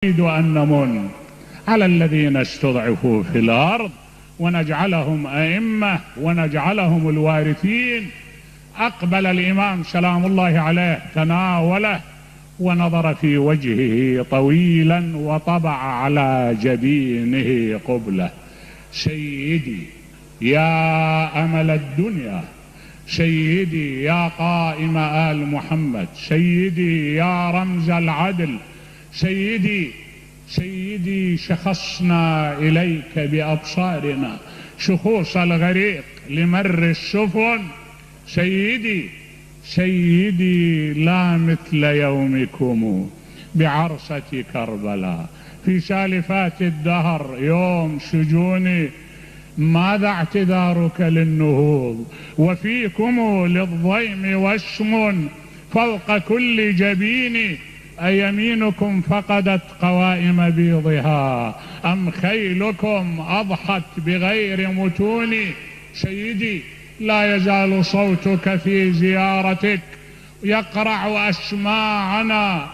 نريد أن نمن على الذين استضعفوا في الأرض ونجعلهم أئمة ونجعلهم الوارثين. أقبل الإمام سلام الله عليه تناوله ونظر في وجهه طويلا وطبع على جبينه قبلة: سيدي يا أمل الدنيا، سيدي يا قائم آل محمد، سيدي يا رمز العدل، سيدي شخصنا إليك بأبصارنا شخوص الغريق لمر السفن. سيدي لا مثل يومكم بعرصة كربلاء في سالفات الدهر يوم سجوني. ماذا اعتذارك للنهوض وفيكم للضيم واسم فوق كل جبين؟ أيمينكم فقدت قوائم بيضها أم خيلكم أضحت بغير متون؟ سيدي لا يزال صوتك في زيارتك يقرع أسماعنا.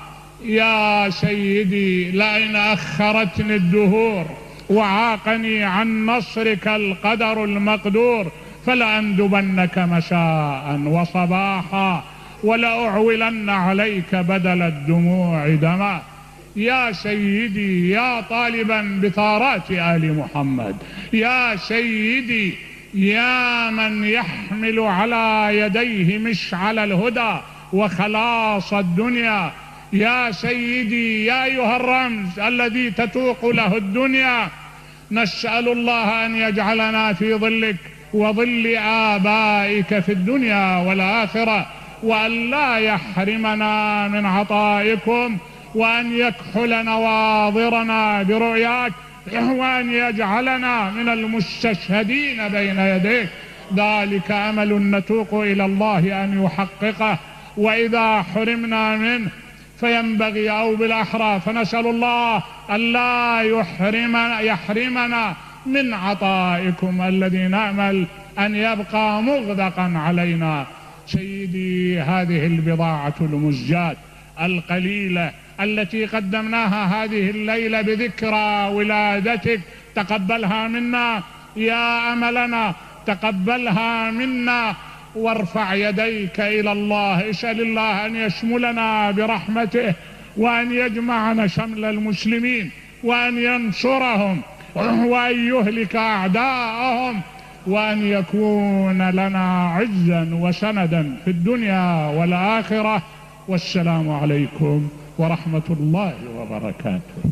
يا سيدي لئن أخرتني الدهور وعاقني عن نصرك القدر المقدور فلأندبنك مساء وصباحا ولأعولن عليك بدل الدموع دما. يا سيدي يا طالبا بثارات آل محمد، يا سيدي يا من يحمل على يديه مشعل الهدى وخلاص الدنيا، يا سيدي يا أيها الرمز الذي تتوق له الدنيا، نسأل الله أن يجعلنا في ظلك وظل آبائك في الدنيا والآخرة، وأن لا يحرمنا من عطائكم، وأن يكحل نواظرنا برؤياك، وأن يجعلنا من المستشهدين بين يديك. ذلك أمل نتوق إلى الله أن يحققه، وإذا حرمنا منه فينبغي أو بالأحرى فنسأل الله أن لا يحرمنا من عطائكم الذي نأمل أن يبقى مغدقا علينا. سيدي هذه البضاعة المزجاة القليلة التي قدمناها هذه الليلة بذكرى ولادتك تقبلها منا يا أملنا، تقبلها منا وارفع يديك إلى الله. اسأل الله أن يشملنا برحمته وأن يجمعنا شمل المسلمين وأن ينصرهم وأن يهلك أعداءهم وأن يكون لنا عزا وسندا في الدنيا والآخرة. والسلام عليكم ورحمة الله وبركاته.